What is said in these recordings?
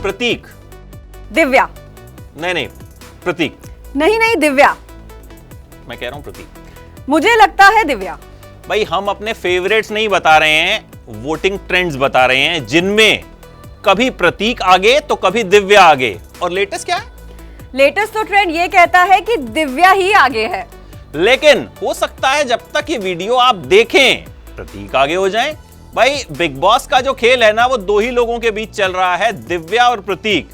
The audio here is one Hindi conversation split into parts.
प्रतीक। दिव्या। नहीं, प्रतीक। नहीं, दिव्या। मैं कह रहा हूं प्रतीक। मुझे लगता है दिव्या। भाई हम अपने फेवरेट्स नहीं बता रहे हैं, वोटिंग ट्रेंड्स बता रहे हैं, जिनमें कभी प्रतीक आगे तो कभी दिव्या आगे। और लेटेस्ट क्या है? लेटेस्ट तो ट्रेंड ये कहता है कि दिव्या ही आगे है। लेकिन हो सकता है जब तक ये वीडियो आप देखें प्रतीक आगे हो जाएं। भाई बिग बॉस का जो खेल है ना, वो दो ही लोगों के बीच चल रहा है, दिव्या और प्रतीक।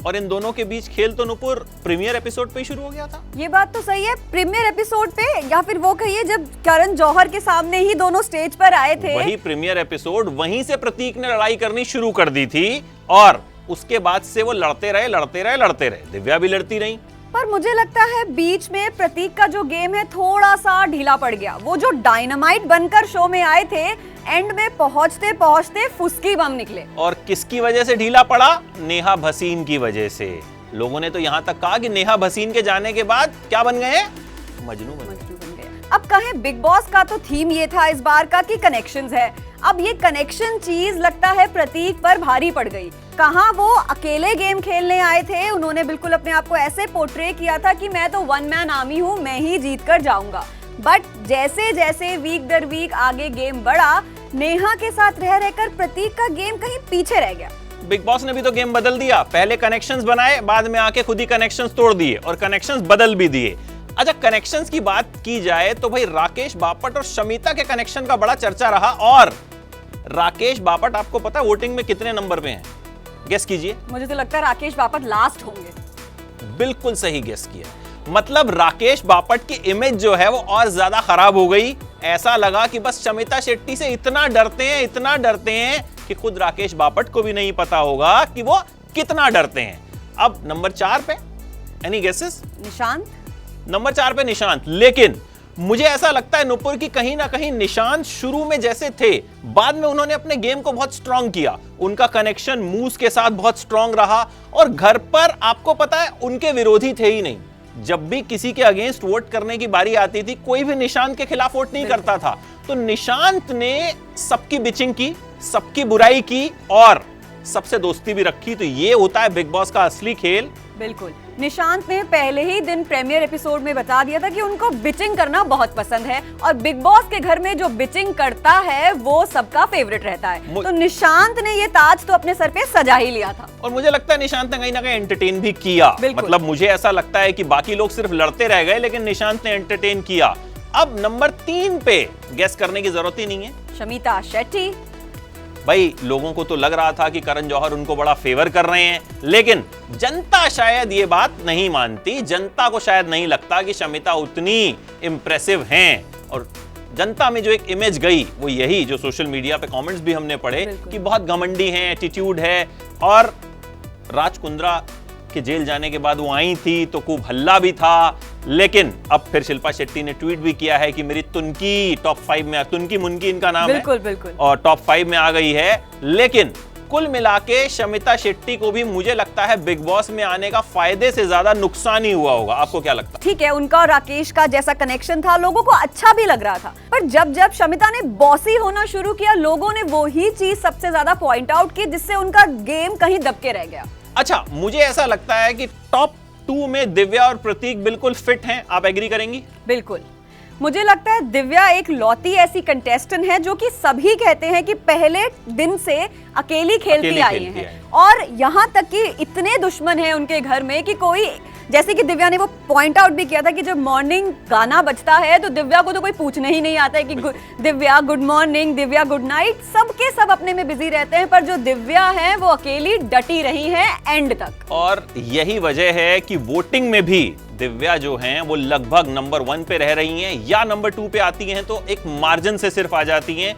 और इन दोनों के बीच खेल तो नुपुर प्रीमियर एपिसोड पे ही शुरू हो गया था। ये बात तो सही है, प्रीमियर एपिसोड पे, या फिर वो कहिए जब करण जौहर के सामने ही दोनों स्टेज पर आए थे। वही प्रीमियर एपिसोड, वहीं से प्रतीक ने लड़ाई करनी शुरू कर दी थी और उसके बाद से वो लड़ते रहे। दिव्या भी लड़ती रही। पर मुझे लगता है बीच में प्रतीक का जो गेम है थोड़ा सा ढीला पड़ गया। वो जो डायनामाइट बनकर शो में आए थे, एंड में पहुंचते पहुंचते फुसकी बम निकले। और किसकी वजह से ढीला पड़ा? नेहा भसीन की वजह से। लोगों ने तो यहां तक कहा कि नेहा भसीन के जाने के बाद क्या बन गए? मजनू बन गए। अब कहें बिग बॉस का तो थीम ये था इस बार का कि कनेक्शंस है। अब ये कनेक्शन चीज लगता है प्रतीक पर भारी पड़ गई। कहां वो अकेले गेम खेलने आए थे, उन्होंने बिल्कुल अपने आप को ऐसे पोर्ट्रे किया था कि मैं तो वन मैन आर्मी हूं, मैं ही जीत कर जाऊंगा। बट जैसे जैसे वीक दर वीक आगे गेम बढ़ा, नेहा के साथ रह रहकर प्रतीक का गेम कहीं पीछे रह गया। बिग बॉस ने भी तो गेम बदल दिया। पहले कनेक्शंस बनाए, बाद में आके खुद ही कनेक्शंस तोड़ दिए और कनेक्शंस बदल भी दिए। अच्छा, कनेक्शंस की बात की जाए तो भाई राकेश बापट और शमिता के कनेक्शन का बड़ा चर्चा रहा। और राकेश बापट आपको पता है वोटिंग में कितने नंबर पे हैं? गेस कीजिए। मुझे तो लगता है राकेश बापट लास्ट होंगे। बिल्कुल सही गेस किया। मतलब राकेश बापट की इमेज जो है वो और ज्यादा खराब हो गई। ऐसा लगा कि बस शमिता शेट्टी से इतना डरते हैं कि खुद राकेश बापट को भी नहीं पता होगा कि वो कितना डरते हैं। अब नंबर 4 पे एनी गेसेस? निशांत। नंबर 4 पे निशांत। लेकिन मुझे ऐसा लगता है नुपुर की कहीं ना कहीं निशांत शुरू में जैसे थे, बाद में उन्होंने अपने गेम को बहुत स्ट्रांग किया। उनका कनेक्शन मूस के साथ बहुत स्ट्रांग रहा और घर पर आपको पता है उनके विरोधी थे ही नहीं। जब भी किसी के अगेंस्ट वोट करने की बारी आती थी, कोई भी निशांत के खिलाफ वोट नहीं करता था। तो निशांत ने सबकी बिचिंग की, सबकी बुराई की और सबसे दोस्ती भी रखी। तो ये होता है बिग बॉस का असली खेल। बिल्कुल। निशांत ने पहले ही दिन प्रीमियर एपिसोड में बता दिया था कि उनको बिचिंग करना बहुत पसंद है और बिग बॉस के घर में जो बिचिंग करता है वो सबका फेवरेट रहता है। तो निशांत ने ये ताज तो अपने सर पे सजा ही लिया था। और मुझे लगता है निशांत ने कहीं ना कहीं एंटरटेन भी किया। मतलब मुझे ऐसा लगता है कि बाकी लोग सिर्फ लड़ते रह गए, लेकिन निशांत ने एंटरटेन किया। अब नंबर 3 पे गेस करने की जरूरत ही नहीं है, शमिता शेट्टी। भाई लोगों को तो लग रहा था कि करण जौहर उनको बड़ा फेवर कर रहे हैं, लेकिन जनता शायद ये बात नहीं मानती। जनता को शायद नहीं लगता कि शमिता उतनी इंप्रेसिव हैं। और जनता में जो एक इमेज गई वो यही, जो सोशल मीडिया पे कमेंट्स भी हमने पढ़े कि बहुत घमंडी हैं, एटीट्यूड है। और राज कुंद्रा के जेल जाने के बाद वो आई थी तो खूब हल्ला भी था। लेकिन अब फिर शिल्पा शेट्टी ने ट्वीट भी किया है कि मेरी तुनकी टॉप 5 में, तुनकी मुनकी इनका नाम है, बिल्कुल। और टॉप 5 में आ गई है। लेकिन कुल मिलाके शमिता शेट्टी को भी मुझे लगता है बिग बॉस में आने का फायदे से ज्यादा नुकसान ही हुआ होगा। आपको क्या लगता है? ठीक है, उनका और राकेश का जैसा कनेक्शन था, लोगों को अच्छा भी लग रहा था। पर जब जब शमिता ने बॉसी होना शुरू किया, लोगों ने वो ही चीज सबसे ज्यादा पॉइंट आउट की, जिससे उनका गेम कहीं दबके रह गया। अच्छा, मुझे ऐसा लगता है कि टॉप 2 में दिव्या और प्रतीक बिल्कुल फिट हैं। आप एग्री करेंगी? बिल्कुल। मुझे लगता है दिव्या एक लौती ऐसी कंटेस्टेंट है जो कि सभी कहते हैं कि पहले दिन से अकेली खेलती आई हैं। और यहाँ तक कि इतने दुश्मन हैं उनके घर में कि कोई, जैसे कि दिव्या ने वो पॉइंट आउट भी किया था कि जब मॉर्निंग गाना बजता है तो दिव्या को तो कोई पूछने ही नहीं आता है कि Divya good morning, Divya good night. सबके सब अपने में बिजी रहते हैं, पर जो दिव्या है वो अकेली डटी रही है एंड तक। और यही वजह है कि वोटिंग में भी दिव्या जो हैं वो लगभग नंबर 1 पे रह रही हैं, या नंबर 2 पे आती हैं तो एक मार्जिन से सिर्फ आ जाती हैं।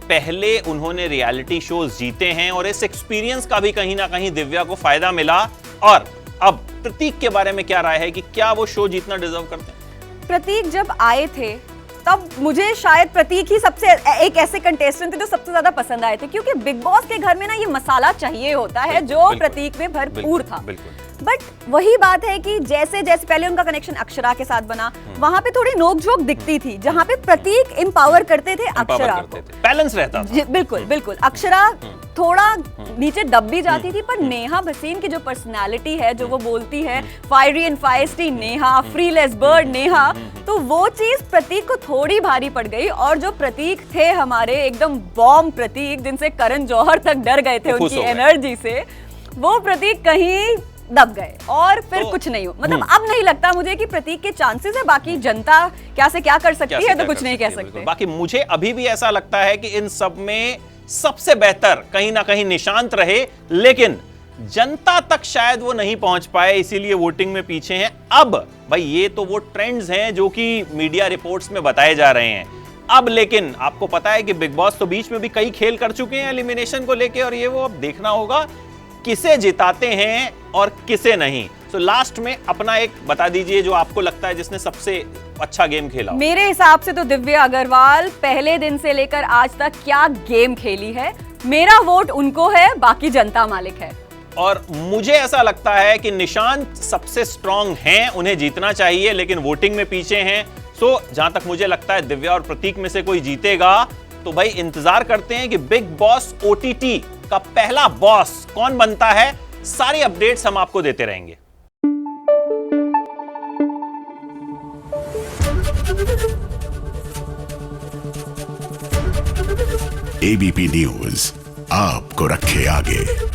पहले उन्होंने रियलिटी शोज जीते हैं और इस एक्सपीरियंस का भी कहीं ना कहीं दिव्या को फायदा मिला। और अब प्रतीक के बारे में क्या राय है कि क्या वो शो जीतना डिजर्व करते हैं? प्रतीक जब आए थे तब मुझे शायद प्रतीक ही सबसे एक ऐसे कंटेस्टेंट थे जो सबसे ज्यादा पसंद आए थे, क्योंकि बिग बॉस के घर में ना ये मसाला चाहिए होता है जो प्रतीक में भरपूर था। बट वही बात है कि जैसे जैसे पहले उनका कनेक्शन अक्षरा के साथ बना, वहां पे थोड़ी नोकझोंक दिखती थी, जहां पे प्रतीक एम्पावर करते थे अक्षरा को, बैलेंस रहता था। बिल्कुल बिल्कुल। अक्षरा थोड़ा नीचे दब भी जाती थी, पर नेहा भसीन की जो पर्सनालिटी है, जो वो बोलती है, fiery and feisty Neha, fearless bird Neha, तो वो चीज प्रतीक को थोड़ी भारी पड़ गई। और जो प्रतीक थे हमारे एकदम बॉम्ब प्रतीक, जिनसे करण जौहर तक डर गए थे उनकी एनर्जी से, वो प्रतीक कहीं दब गए और फिर तो, कुछ नहीं हो। मतलब अब नहीं लगता मुझे कि प्रतीक के चांसेस है, बाकी जनता क्या से क्या कर सकती है तो कुछ नहीं कह सकते। बाकी मुझे अभी भी ऐसा लगता है कि इन सब में सबसे बेहतर कहीं ना कहीं निशांत रहे, लेकिन जनता तक शायद वो नहीं पहुंच पाए, इसीलिए वोटिंग में पीछे हैं। अब भाई ये तो वो ट्रेंड्स हैं जो कि मीडिया रिपोर्ट्स में बताए जा रहे हैं। अब लेकिन आपको पता है कि बिग बॉस तो बीच में भी कई खेल कर चुके हैं एलिमिनेशन को लेके, और ये वो अब देखना होगा किसे जिताते हैं और किसे नहीं। तो लास्ट में अपना एक बता दीजिए जो आपको लगता है जिसने सबसे अच्छा गेम खेला। मेरे हिसाब से तो दिव्या अग्रवाल पहले दिन से लेकर आज तक क्या गेम खेली है, मेरा वोट उनको है, बाकी जनता मालिक है। और मुझे ऐसा लगता है कि निशांत सबसे स्ट्रांग हैं, उन्हें जीतना चाहिए, लेकिन वोटिंग में पीछे हैं। सो जहां तक मुझे लगता है दिव्या और प्रतीक में से कोई जीतेगा, तो भाई इंतजार करते हैं कि बिग बॉस ओटीटी का पहला बॉस कौन बनता है। सारी अपडेट्स हम आपको देते रहेंगे। एबीपी न्यूज आपको रखे आगे।